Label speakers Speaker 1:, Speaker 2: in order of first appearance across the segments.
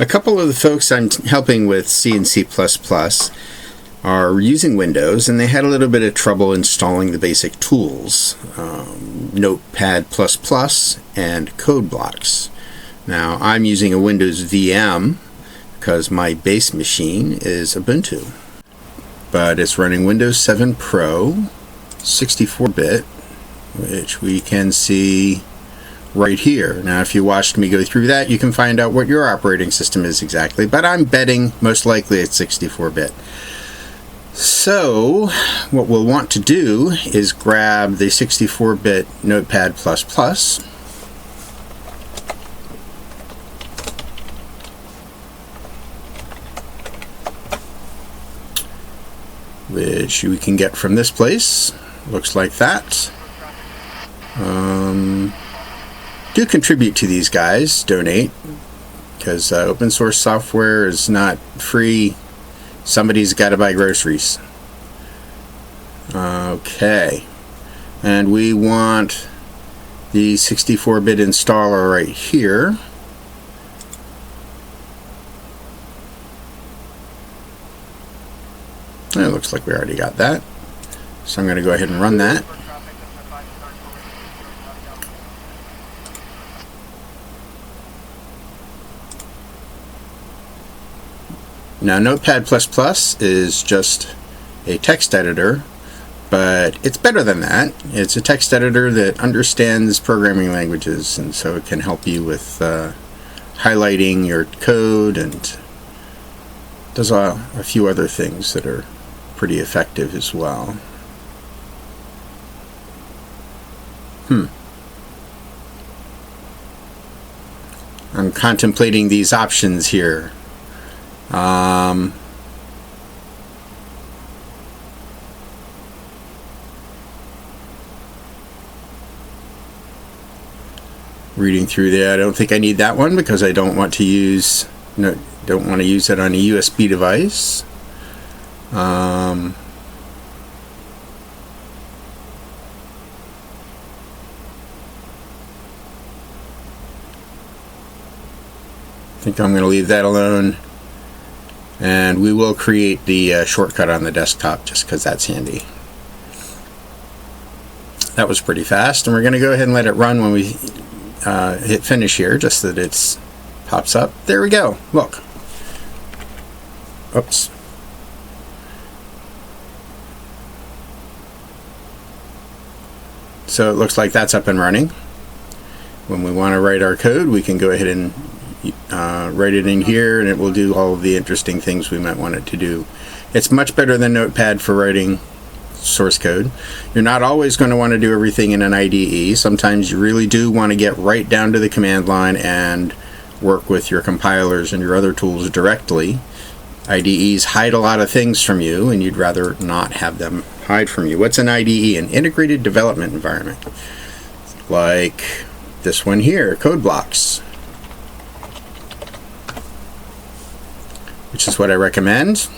Speaker 1: A couple of the folks I'm helping with C and C++ are using Windows, and they had a little bit of trouble installing the basic tools, Notepad++ and code blocks. Now, I'm using a Windows VM because my base machine is Ubuntu, but it's running Windows 7 Pro 64-bit, which we can see right here. Now, if you watched me go through that, you can find out what your operating system is exactly, but I'm betting most likely it's 64-bit. So, what we'll want to do is grab the 64-bit Notepad++, which we can get from this place. Looks like that. Do contribute to these guys, donate, because open source software is not free. Somebody's got to buy groceries. Okay, and we want the 64-bit installer right here. It looks like we already got that, so I'm going to go ahead and run that. Now, Notepad++ is just a text editor, but it's better than that. It's a text editor that understands programming languages, and so it can help you with highlighting your code, and does a few other things that are pretty effective as well. I'm contemplating these options here. Reading through there, I don't think I need that one because I don't want to use don't want to use it on a USB device. I think I'm going to leave that alone. And we will create the shortcut on the desktop just because that's handy. That was pretty fast, and we're going to go ahead and let it run when we hit finish here, just so that it pops up. There we go. Look. Oops. So it looks like that's up and running. When we want to write our code, we can go ahead and write it in here, and it will do all of the interesting things we might want it to do. It's much better than Notepad for writing source code. You're not always going to want to do everything in an IDE. Sometimes you really do want to get right down to the command line and work with your compilers and your other tools directly. IDEs hide a lot of things from you, and you'd rather not have them hide from you. What's an IDE? An integrated development environment. Like this one here, code blocks, which is what I recommend.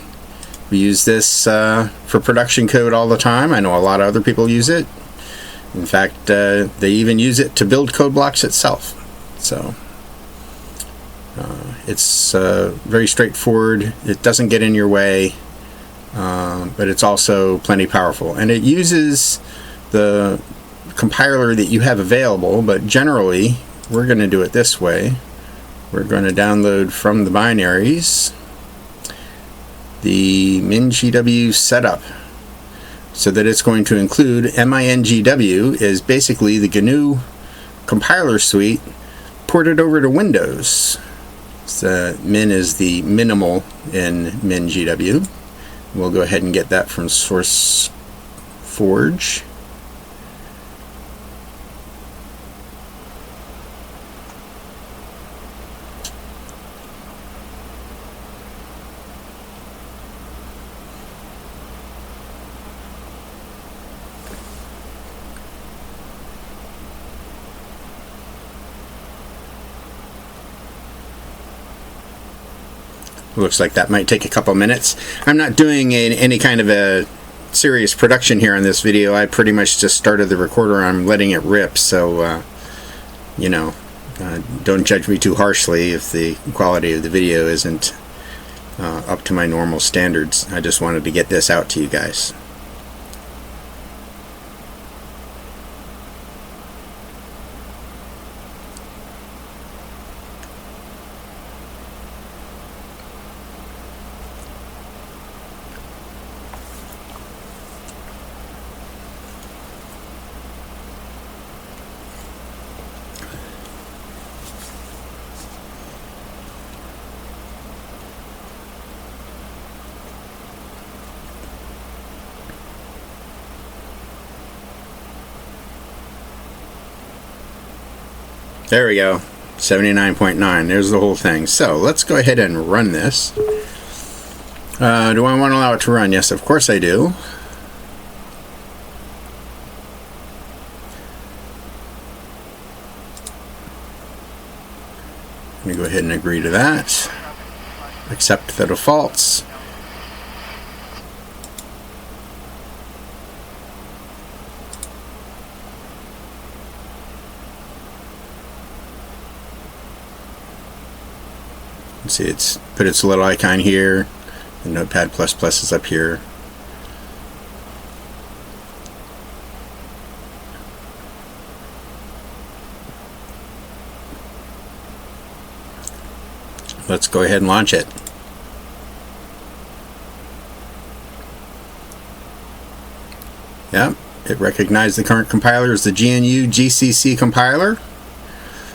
Speaker 1: We use this for production code all the time. I know a lot of other people use it. In fact, they even use it to build code blocks itself. So it's very straightforward. It doesn't get in your way, but it's also plenty powerful. And it uses the compiler that you have available, but generally we're going to do it this way. We're going to download from the binaries the MINGW setup, so that it's going to include MINGW is basically the GNU compiler suite ported over to Windows. So min is the minimal in MINGW. We'll go ahead and get that from SourceForge. Looks like that might take a couple minutes. I'm not doing any kind of a serious production here on this video. I pretty much just started the recorder. I'm letting it rip, so you know, Don't judge me too harshly if the quality of the video isn't up to my normal standards. I just wanted to get this out to you guys. There we go, 79.9. There's the whole thing. So let's go ahead and run this. Do I want to allow it to run? Yes, of course I do. Let me go ahead and agree to that. Accept the defaults. See, it's put its little icon here. The Notepad++ is up here. Let's go ahead and launch it. Yep, it recognized the current compiler as the GNU GCC compiler.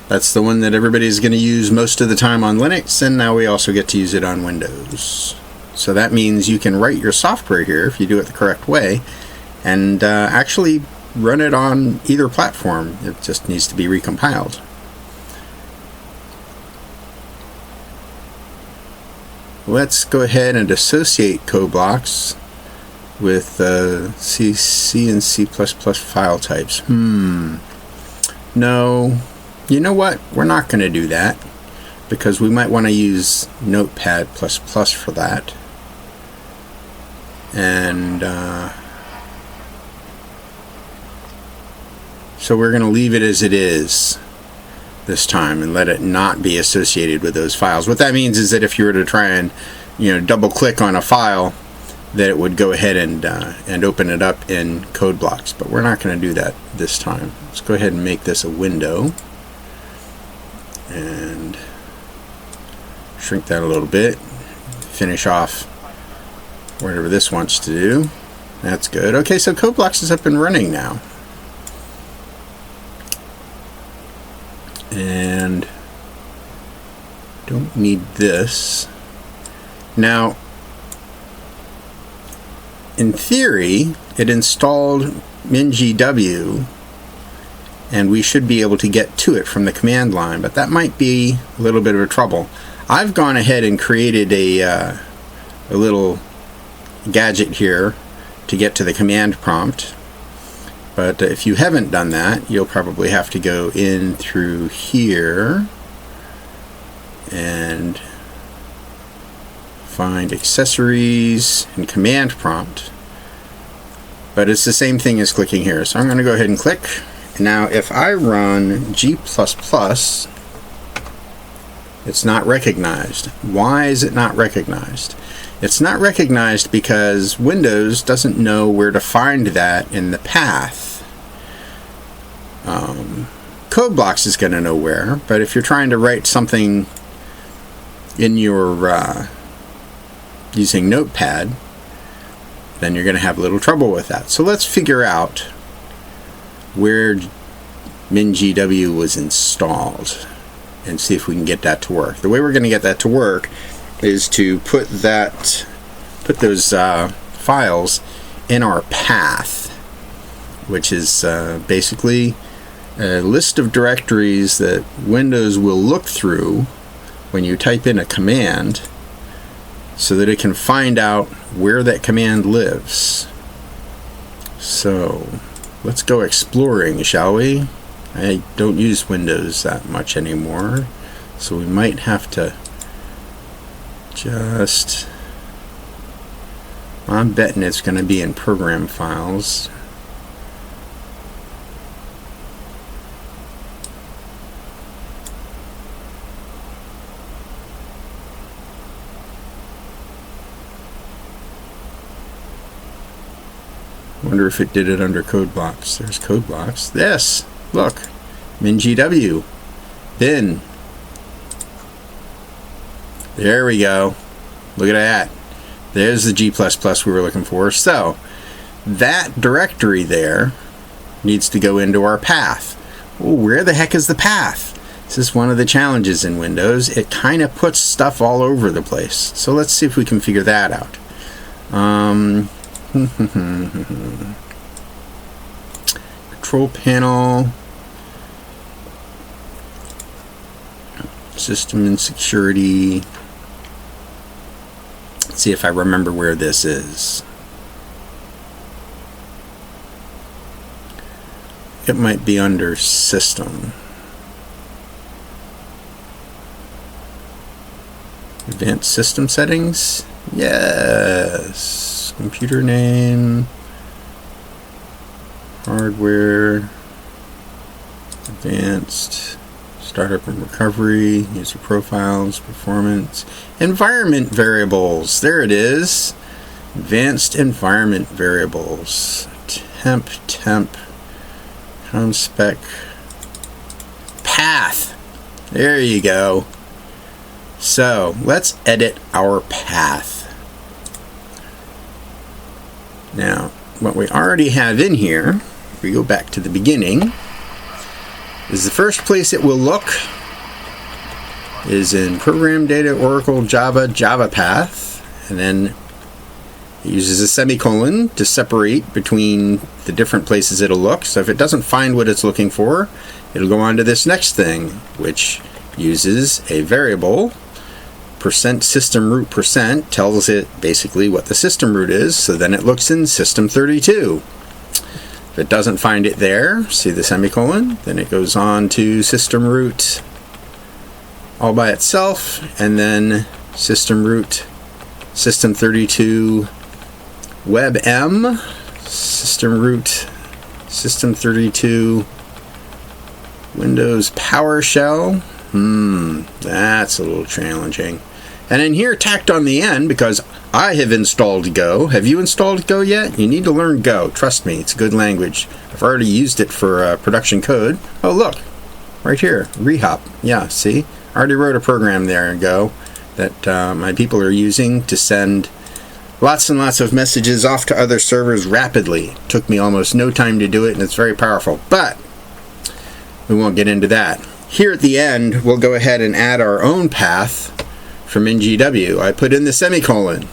Speaker 1: That's the one that everybody's going to use most of the time on Linux, and now we also get to use it on Windows. So that means you can write your software here, if you do it the correct way, and actually run it on either platform. It just needs to be recompiled. Let's go ahead and associate code blocks with C and C++ file types. No. You know what? We're not going to do that because we might want to use Notepad++ for that. And so we're going to leave it as it is this time and let it not be associated with those files. What that means is that if you were to try and double click on a file, that it would go ahead and open it up in code blocks. But we're not going to do that this time. Let's go ahead and make this a window. And shrink that a little bit, finish off whatever this wants to do. That's good. Okay, so code blocks is up and running now. And don't need this. Now, in theory, it installed MINGW, and we should be able to get to it from the command line, but that might be a little bit of a trouble. I've gone ahead and created a little gadget here to get to the command prompt, but if you haven't done that, you'll probably have to go in through here and find accessories and command prompt, but it's the same thing as clicking here. So I'm going to go ahead and click. Now if I run G++, it's not recognized. Why is it not recognized? It's not recognized because Windows doesn't know where to find that in the path. Code blocks is going to know where, but if you're trying to write something in your using Notepad, then you're going to have a little trouble with that. So let's figure out where MINGW was installed and see if we can get that to work. The way we're going to get that to work is to put those files in our path, which is basically a list of directories that Windows will look through when you type in a command so that it can find out where that command lives. So let's go exploring, shall we? I don't use Windows that much anymore, so we might have to just... I'm betting it's going to be in program files. Wonder if it did it under code blocks. There's code blocks. This, look, MINGW, bin. There we go. Look at that. There's the G++ we were looking for. So that directory there needs to go into our path. Well, where the heck is the path? This is one of the challenges in Windows. It kind of puts stuff all over the place. So let's see if we can figure that out. Control panel, system and security. Let's see if I remember where this is. It might be under system. Advanced system settings. Yes. Computer name. Hardware. Advanced. Startup and recovery. User profiles. Performance. Environment variables. There it is. Advanced environment variables. Temp. Conspec. Path. There you go. So let's edit our path. Now, what we already have in here, if we go back to the beginning, is the first place it will look is in Program Data, Oracle, Java path, and then it uses a semicolon to separate between the different places it'll look. So if it doesn't find what it's looking for, it'll go on to this next thing, which uses a variable. System root % tells it basically what the system root is, so then it looks in system32. If it doesn't find it there, see the semicolon, then it goes on to system root all by itself, and then system root system32 webm, system root system32 Windows PowerShell. That's a little challenging. And in here, tacked on the end, because I have installed Go. Have you installed Go yet? You need to learn Go. Trust me, it's a good language. I've already used it for production code. Oh, look, right here, rehop. Yeah, see? I already wrote a program there in Go that my people are using to send lots and lots of messages off to other servers rapidly. It took me almost no time to do it, and it's very powerful. But we won't get into that. Here at the end, we'll go ahead and add our own path for MINGW. I put in the semicolon.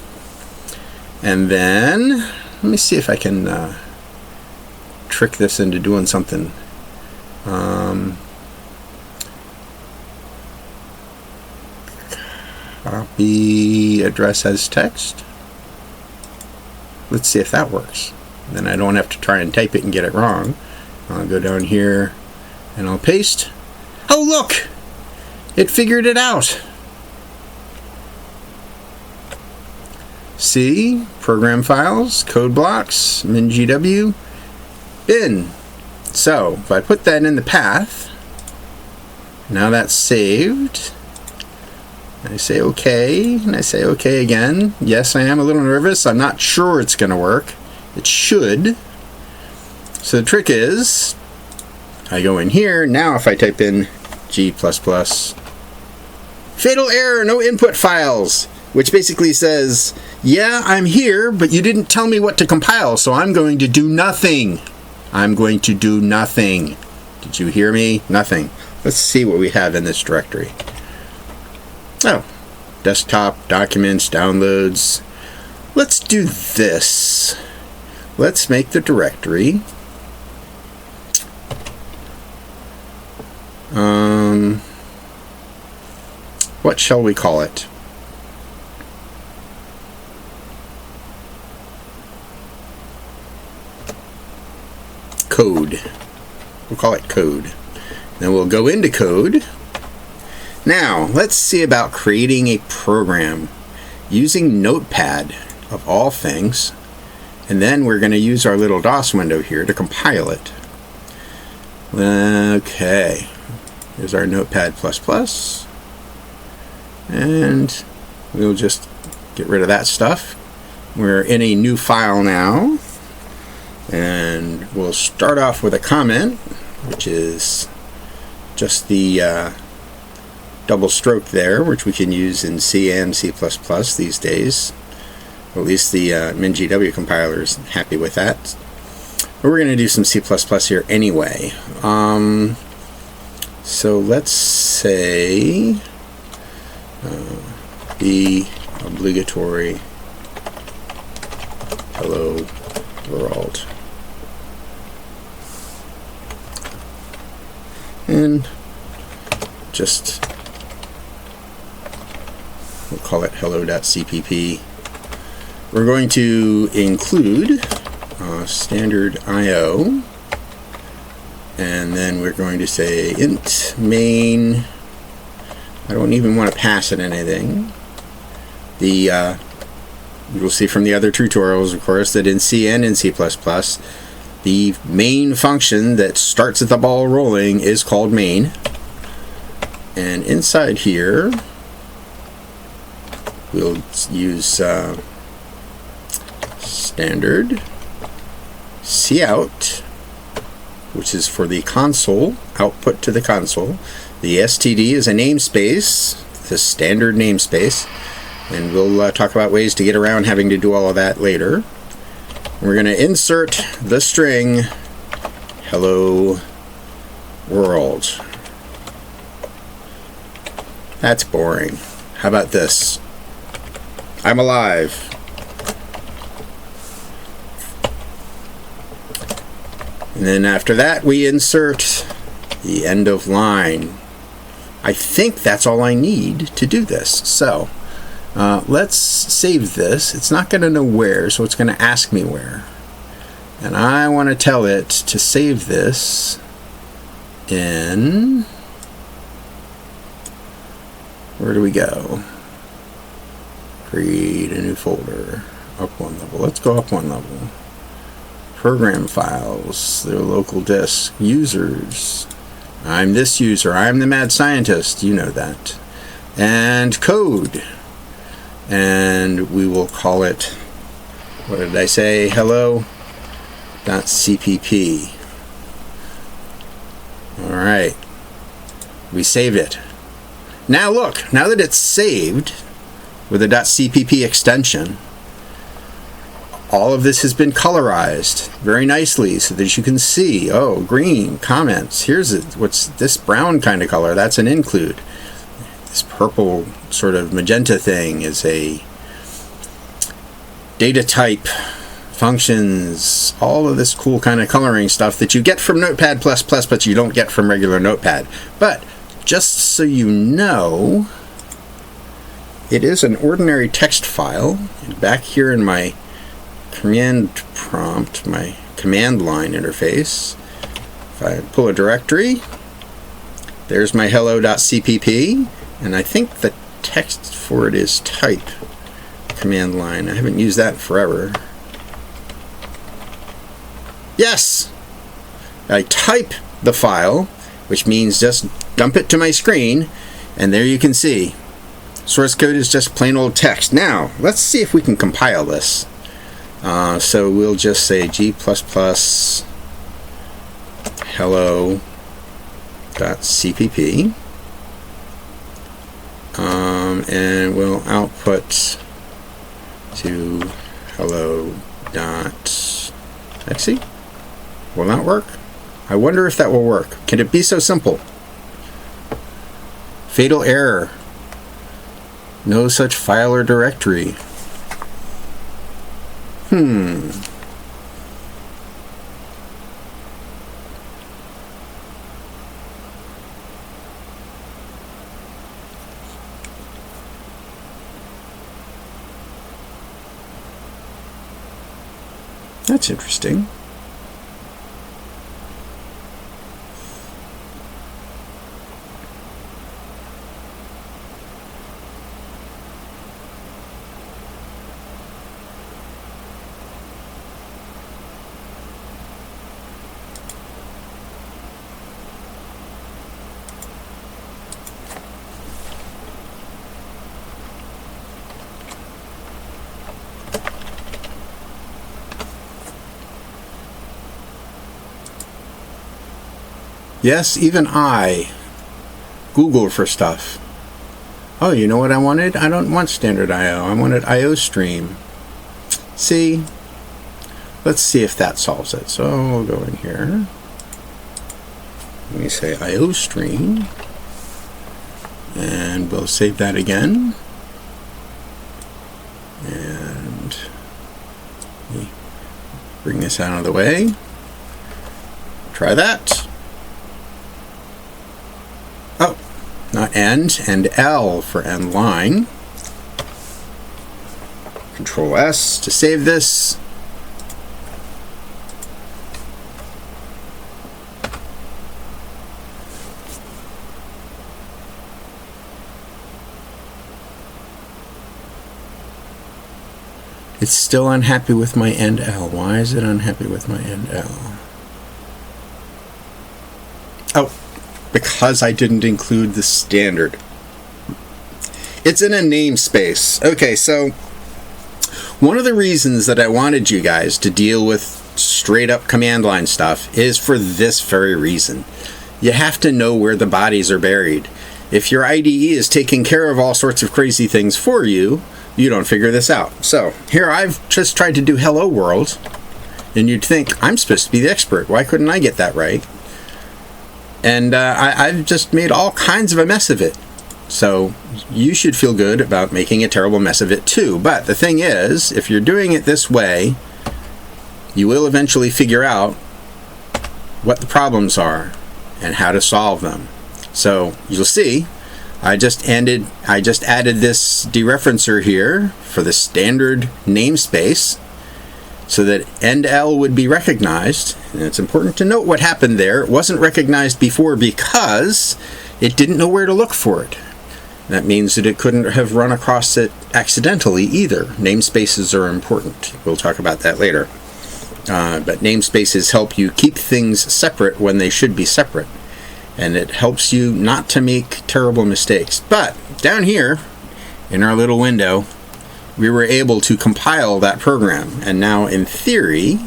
Speaker 1: And then, let me see if I can trick this into doing something. Copy address as text. Let's see if that works. Then I don't have to try and type it and get it wrong. I'll go down here and I'll paste. Oh, look! It figured it out. See? Program files, code blocks, MINGW, bin. So, if I put that in the path, now that's saved. I say OK, and I say OK again. Yes, I am a little nervous. I'm not sure it's going to work. It should. So the trick is, I go in here. Now if I type in G++, fatal error, no input files, which basically says, yeah, I'm here, but you didn't tell me what to compile, so I'm going to do nothing. I'm going to do nothing. Did you hear me? Nothing. Let's see what we have in this directory. Oh, desktop, documents, downloads. Let's do this. Let's make the directory what shall we call it? Code. We'll call it code. Then we'll go into code. Now, let's see about creating a program using Notepad, of all things. And then we're going to use our little DOS window here to compile it. Okay. Here's our Notepad++. And we'll just get rid of that stuff. We're in a new file now. And we'll start off with a comment, which is just the double stroke there, which we can use in C and C++ these days. At least the MINGW compiler is happy with that. But we're going to do some C++ here anyway. So let's say the obligatory hello world. And just, we'll call it hello.cpp. We're going to include standard IO, and then we're going to say int main. I don't even want to pass it anything. You'll see from the other tutorials, of course, that in C and in C++, the main function that starts at the ball rolling is called main. And inside here, we'll use standard cout, which is for the console, output to the console. The std is a namespace, the standard namespace, and we'll talk about ways to get around having to do all of that later. We're going to insert the string hello world. That's boring. How about this? I'm alive. And then after that, we insert the end of line. I think that's all I need to do this. So let's save this. It's not going to know where, so it's going to ask me where. And I want to tell it to save this in... Where do we go? Create a new folder. Up one level. Let's go up one level. Program files, their local disk, users. I'm this user, I'm the mad scientist, you know that. And code. And we will call it, what did I say? Hello.cpp. Alright. We saved it. Now look, now that it's saved with a .cpp extension, all of this has been colorized very nicely so that you can see, oh, green, comments, here's it, what's this brown kind of color, that's an include. This purple sort of magenta thing is a data type, functions, all of this cool kind of coloring stuff that you get from Notepad++, but you don't get from regular Notepad. But just so you know, it is an ordinary text file. Back here in my command prompt, my command line interface, if I pull a directory, there's my hello.cpp, and I think the text for it is type command line. I haven't used that in forever. Yes! I type the file, which means just dump it to my screen, and there you can see. Source code is just plain old text. Now, let's see if we can compile this. So we'll just say g++ hello.cpp, and we'll output to hello.exe. Will that work? I wonder if that will work. Can it be so simple? Fatal error. No such file or directory. That's interesting. Yes, even I Google for stuff. Oh, you know what I wanted? I don't want standard I/O. I wanted I/O stream. See? Let's see if that solves it. So we'll go in here. Let me say I/O stream. And we'll save that again. And bring this out of the way. Try that. Oh, not end, and L for end line. Control S to save this. It's still unhappy with my end L. Why is it unhappy with my end L? Oh, because I didn't include the standard. It's in a namespace. Okay, so one of the reasons that I wanted you guys to deal with straight up command line stuff is for this very reason. You have to know where the bodies are buried. If your IDE is taking care of all sorts of crazy things for you, you don't figure this out. So here I've just tried to do hello world, and you'd think I'm supposed to be the expert. Why couldn't I get that right? And I've just made all kinds of a mess of it. So you should feel good about making a terrible mess of it too. But the thing is, if you're doing it this way, you will eventually figure out what the problems are and how to solve them. So you'll see, I just added this dereferencer here for the standard namespace so that end L would be recognized. And it's important to note what happened there. It wasn't recognized before because it didn't know where to look for it. That means that it couldn't have run across it accidentally either. Namespaces are important. We'll talk about that later. But namespaces help you keep things separate when they should be separate. And it helps you not to make terrible mistakes. But down here, in our little window, we were able to compile that program. And now, in theory,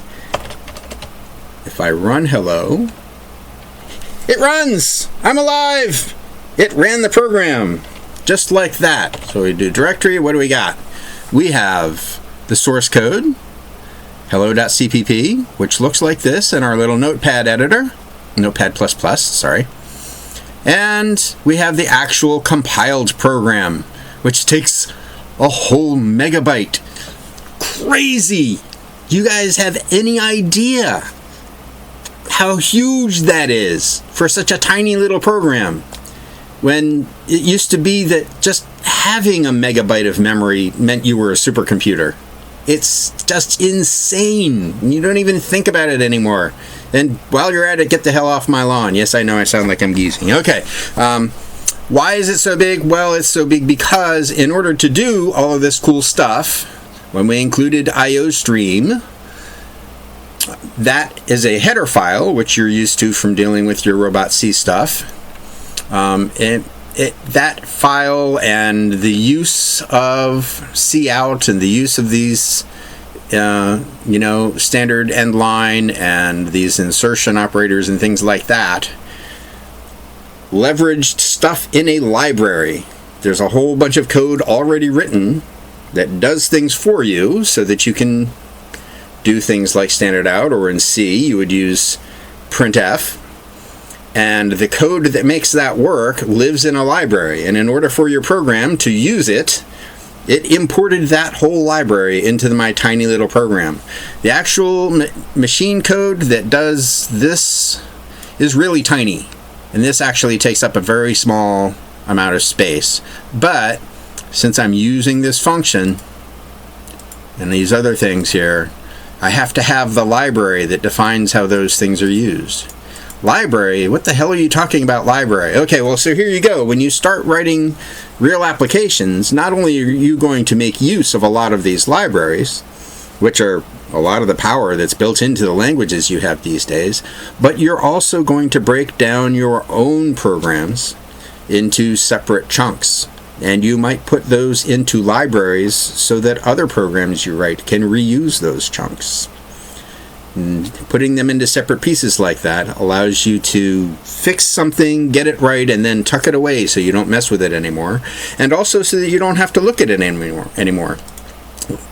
Speaker 1: if I run hello, it runs! I'm alive! It ran the program, just like that. So we do directory, what do we got? We have the source code, hello.cpp, which looks like this in our little Notepad editor. Notepad++, sorry. And we have the actual compiled program, which takes a whole megabyte. Crazy! You guys have any idea how huge that is for such a tiny little program? When it used to be that just having a megabyte of memory meant you were a supercomputer. It's just insane. You don't even think about it anymore. And while you're at it, get the hell off my lawn. Yes, I know I sound like I'm geezing. Okay. Why is it so big? Well, it's so big because in order to do all of this cool stuff, when we included IO stream, that is a header file, which you're used to from dealing with your Robot C stuff. That file and the use of cout and the use of these, standard end line and these insertion operators and things like that, leveraged stuff in a library. There's a whole bunch of code already written that does things for you so that you can do things like standard out, or in C, you would use printf. And the code that makes that work lives in a library. And in order for your program to use it, it imported that whole library into my tiny little program. The actual machine code that does this is really tiny. And this actually takes up a very small amount of space. But since I'm using this function and these other things here, I have to have the library that defines how those things are used. Library? What the hell are you talking about library? Okay, well, so here you go. When you start writing real applications, not only are you going to make use of a lot of these libraries, which are a lot of the power that's built into the languages you have these days, but you're also going to break down your own programs into separate chunks. And you might put those into libraries so that other programs you write can reuse those chunks. And putting them into separate pieces like that allows you to fix something, get it right, and then tuck it away so you don't mess with it anymore. And also so that you don't have to look at it anymore.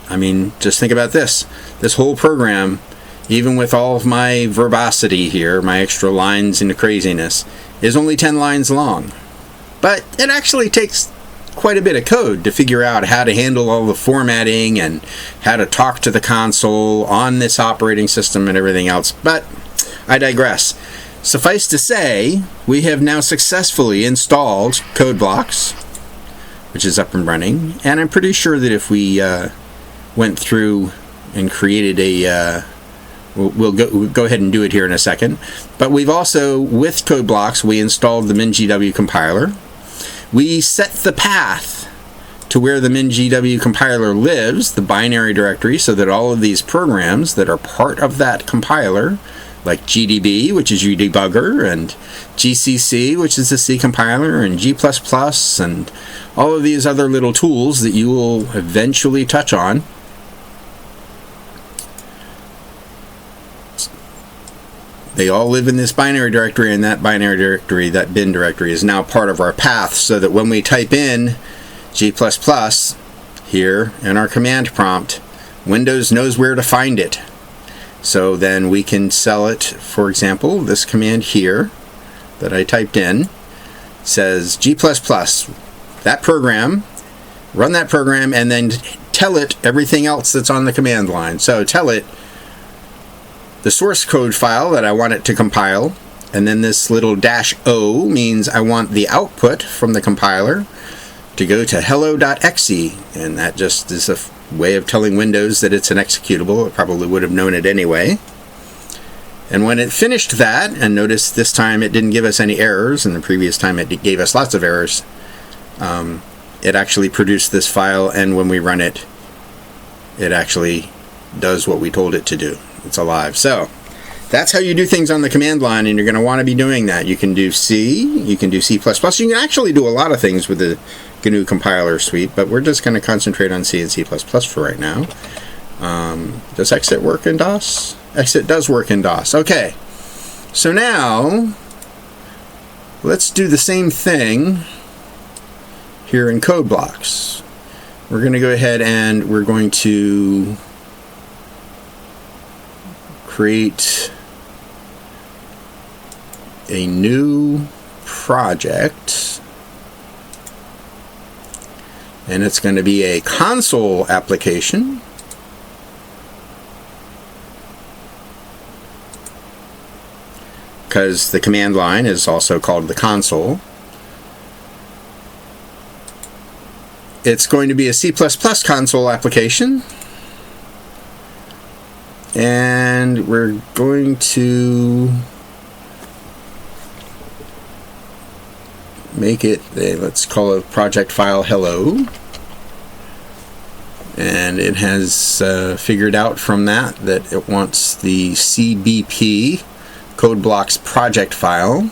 Speaker 1: I mean, just think about this. This whole program, even with all of my verbosity here, my extra lines into craziness, is only 10 lines long. But it actually takes quite a bit of code to figure out how to handle all the formatting and how to talk to the console on this operating system and everything else. But I digress. Suffice to say, we have now successfully installed CodeBlocks, which is up and running, and I'm pretty sure that if we went through and created a we'll go ahead and do it here in a second. But we've also, with CodeBlocks, we installed the MINGW compiler. We set the path to where the MINGW compiler lives, the binary directory, so that all of these programs that are part of that compiler, like GDB, which is your debugger, and GCC, which is the C compiler, and G++, and all of these other little tools that you will eventually touch on, they all live in this binary directory, and that binary directory, that bin directory, is now part of our path, so that when we type in G++ here in our command prompt, Windows knows where to find it. So then we can sell it. For example, this command here that I typed in says G++, that program, run that program, and then tell it everything else that's on the command line. So tell it the source code file that I want it to compile, and then this little -o means I want the output from the compiler to go to hello.exe, and that just is a way of telling Windows that it's an executable. It probably would have known it anyway. And when it finished that, and notice this time it didn't give us any errors, and the previous time it gave us lots of errors, it actually produced this file, and when we run it, it actually does what we told it to do. It's alive. So that's how you do things on the command line, and you're going to want to be doing that. You can do C, you can do C++. You can actually do a lot of things with the GNU compiler suite, but we're just going to concentrate on C and C++ for right now. Does exit work in DOS? Exit does work in DOS. Okay. So now let's do the same thing here in CodeBlocks. We're going to go ahead and we're going to create a new project, and it's going to be a console application. Because the command line is also called the console. It's going to be a C++ console application. And we're going to make it, let's call it project file hello. And it has figured out from that it wants the CBP CodeBlocks project file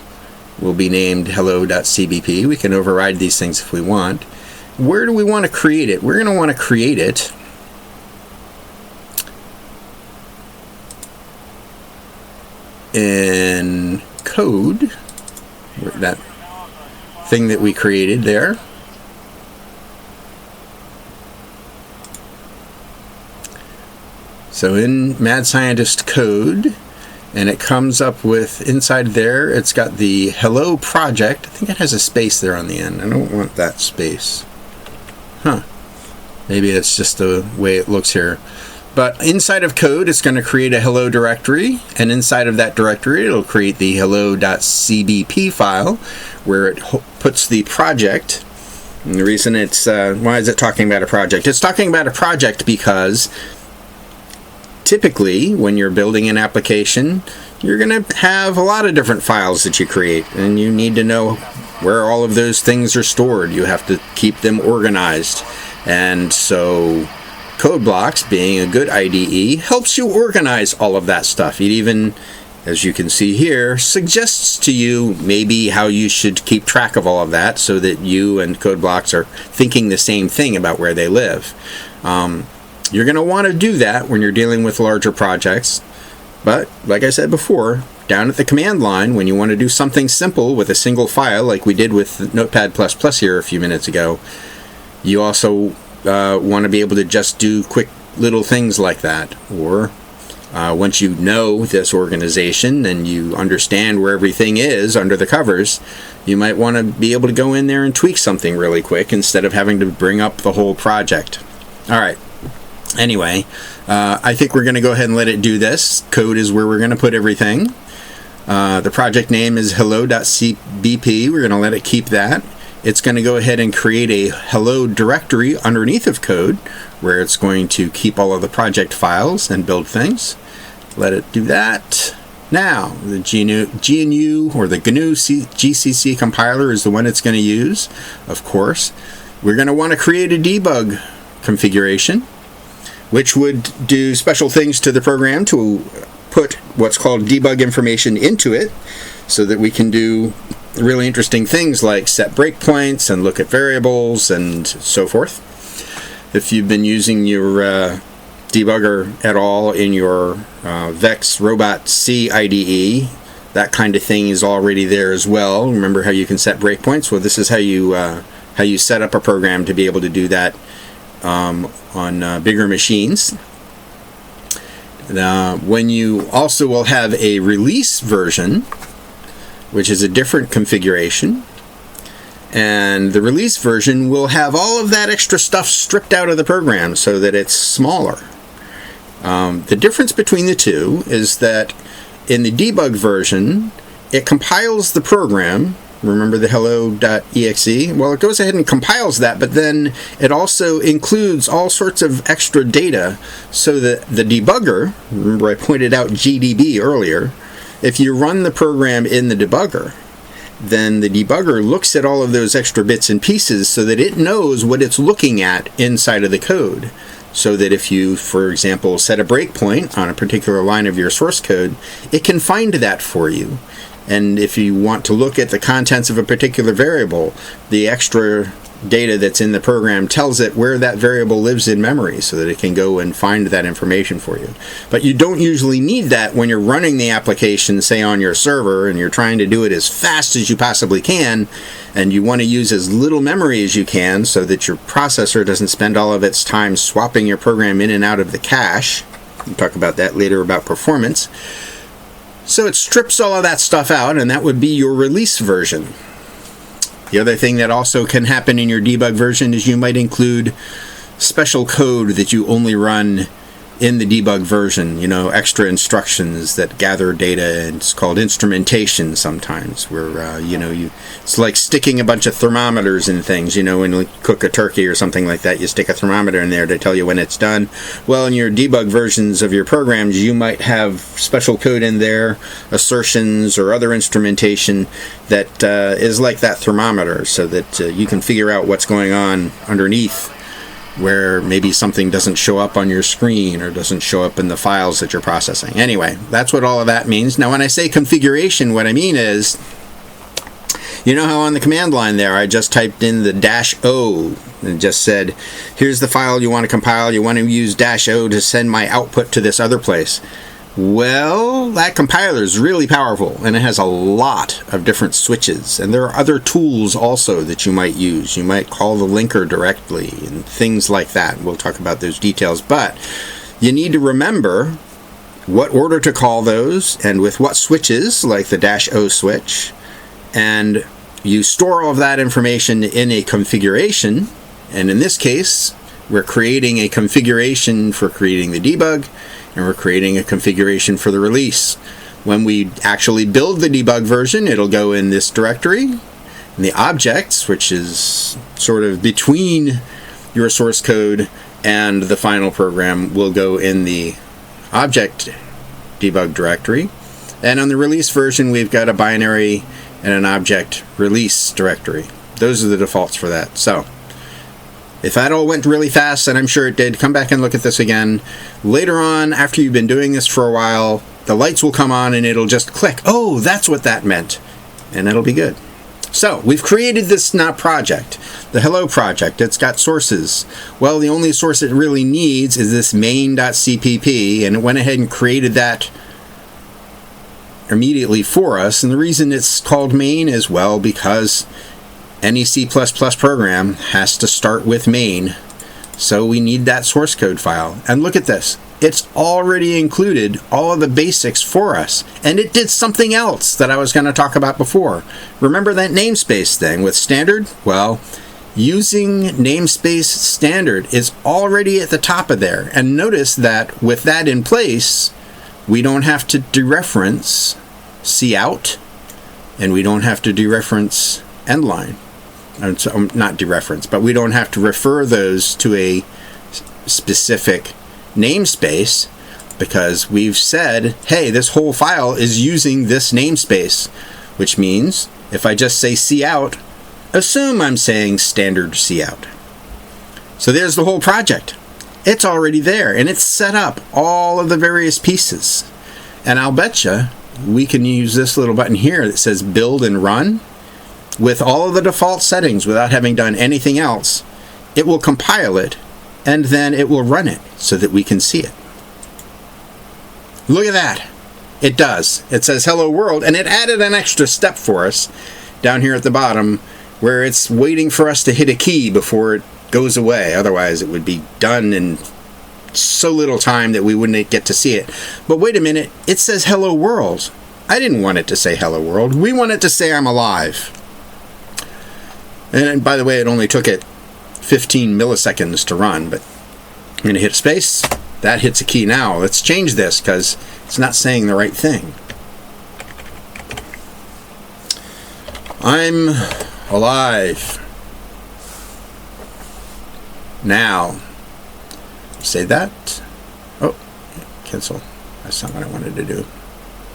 Speaker 1: will be named hello.cbp. We can override these things if we want. Where do we want to create it? We're going to want to create it in code, that thing that we created there. So in Mad Scientist code, and it comes up with, inside there, it's got the hello project. I think it has a space there on the end. I don't want that space. Huh. Maybe it's just the way it looks here. But inside of code, it's going to create a hello directory, and inside of that directory, it'll create the hello.cbp file, where it puts the project. And the reason it's, why is it talking about a project? It's talking about a project because typically, when you're building an application, you're going to have a lot of different files that you create, and you need to know where all of those things are stored. You have to keep them organized. And so CodeBlocks, being a good IDE, helps you organize all of that stuff. It even, as you can see here, suggests to you maybe how you should keep track of all of that so that you and CodeBlocks are thinking the same thing about where they live. You're going to want to do that when you're dealing with larger projects. But, like I said before, down at the command line, when you want to do something simple with a single file, like we did with Notepad++ here a few minutes ago, you also want to be able to just do quick little things like that. Or once you know this organization and you understand where everything is under the covers, you might want to be able to go in there and tweak something really quick instead of having to bring up the whole project. All right. Anyway, I think we're going to go ahead and let it do this. Code is where we're going to put everything. The project name is hello.cbp. We're going to let it keep that. It's going to go ahead and create a hello directory underneath of code where it's going to keep all of the project files and build things. Let it do that. Now, the GNU or the GNU GCC compiler is the one it's going to use, of course. We're going to want to create a debug configuration, which would do special things to the program to put what's called debug information into it so that we can do really interesting things like set breakpoints and look at variables and so forth. If you've been using your debugger at all in your Vex Robot C IDE, that kind of thing is already there as well. Remember how you can set breakpoints? Well, this is how you set up a program to be able to do that on bigger machines. When you also will have a release version, which is a different configuration, and the release version will have all of that extra stuff stripped out of the program so that it's smaller. The difference between the two is that in the debug version, it compiles the program. Remember the hello.exe? Well, it goes ahead and compiles that, but then it also includes all sorts of extra data so that the debugger, remember I pointed out GDB earlier, if you run the program in the debugger, then the debugger looks at all of those extra bits and pieces so that it knows what it's looking at inside of the code. So that if you, for example, set a breakpoint on a particular line of your source code, it can find that for you. And if you want to look at the contents of a particular variable, the extra data that's in the program tells it where that variable lives in memory so that it can go and find that information for you. But you don't usually need that when you're running the application, say on your server, and you're trying to do it as fast as you possibly can, and you want to use as little memory as you can so that your processor doesn't spend all of its time swapping your program in and out of the cache. We'll talk about that later about performance. So it strips all of that stuff out, and that would be your release version. The other thing that also can happen in your debug version is you might include special code that you only run in the debug version, you know, extra instructions that gather data, and it's called instrumentation sometimes, where, it's like sticking a bunch of thermometers in things, you know, when you cook a turkey or something like that, you stick a thermometer in there to tell you when it's done. Well, in your debug versions of your programs, you might have special code in there, assertions or other instrumentation that is like that thermometer so that you can figure out what's going on underneath, where maybe something doesn't show up on your screen or doesn't show up in the files that you're processing. Anyway, that's what all of that means. Now, when I say configuration, what I mean is, you know how on the command line there, I just typed in the -O and just said, here's the file you want to compile. You want to use -O to send my output to this other place. Well, that compiler is really powerful, and it has a lot of different switches, and there are other tools also that you might use. You might call the linker directly and things like that. We'll talk about those details, but you need to remember what order to call those and with what switches, like the -O switch, and you store all of that information in a configuration, and in this case, we're creating a configuration for creating the debug, and we're creating a configuration for the release. When we actually build the debug version, it'll go in this directory, and the objects, which is sort of between your source code and the final program, will go in the object debug directory. And on the release version, we've got a binary and an object release directory. Those are the defaults for that. So if that all went really fast, and I'm sure it did, come back and look at this again. Later on, after you've been doing this for a while, the lights will come on and it'll just click. Oh, that's what that meant. And it'll be good. So, we've created this project, the Hello project. It's got sources. Well, the only source it really needs is this main.cpp, and it went ahead and created that immediately for us. And the reason it's called main is, well, because any C++ program has to start with main. So we need that source code file. And look at this. It's already included all of the basics for us. And it did something else that I was going to talk about before. Remember that namespace thing with standard? Well, using namespace standard is already at the top of there. And notice that with that in place, we don't have to dereference cout, and we don't have to dereference endline. Not dereference, but we don't have to refer those to a specific namespace, because we've said, hey, this whole file is using this namespace, which means if I just say cout, assume I'm saying standard cout. So there's the whole project. It's already there, and it's set up all of the various pieces. And I'll betcha we can use this little button here that says build and run. With all of the default settings, without having done anything else, it will compile it, and then it will run it so that we can see it. Look at that. It does. It says hello world, and it added an extra step for us down here at the bottom, where it's waiting for us to hit a key before it goes away. Otherwise, it would be done in so little time that we wouldn't get to see it. But wait a minute, it says hello world. I didn't want it to say hello world. We want it to say I'm alive. And by the way, it only took it 15 milliseconds to run, but I'm going to hit space. That hits a key now. Let's change this because it's not saying the right thing. I'm alive. Now, say that. Oh, cancel. That's not what I wanted to do.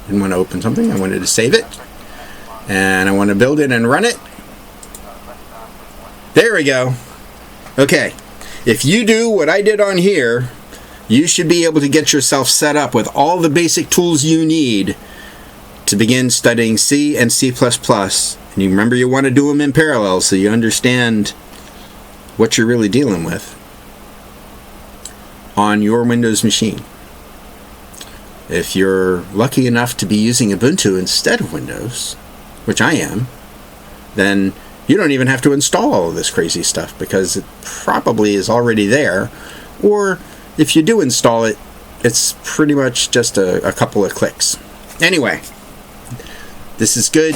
Speaker 1: Didn't want to open something. I wanted to save it. And I want to build it and run it. There we go. Okay. If you do what I did on here, you should be able to get yourself set up with all the basic tools you need to begin studying C and C++. And you remember you want to do them in parallel so you understand what you're really dealing with on your Windows machine. If you're lucky enough to be using Ubuntu instead of Windows, which I am, then you don't even have to install all of this crazy stuff because it probably is already there. Or if you do install it, it's pretty much just a couple of clicks. Anyway, this is good.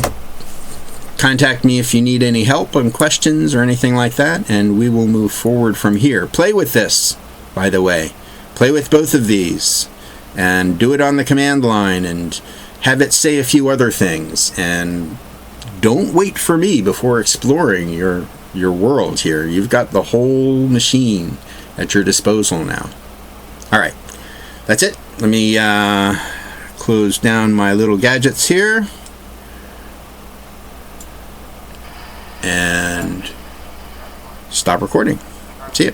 Speaker 1: Contact me if you need any help on questions or anything like that, and we will move forward from here. Play with this, by the way. Play with both of these, and do it on the command line, and have it say a few other things. And don't wait for me before exploring your world here. You've got the whole machine at your disposal now. All right, that's it. Let me close down my little gadgets here. And stop recording. See ya.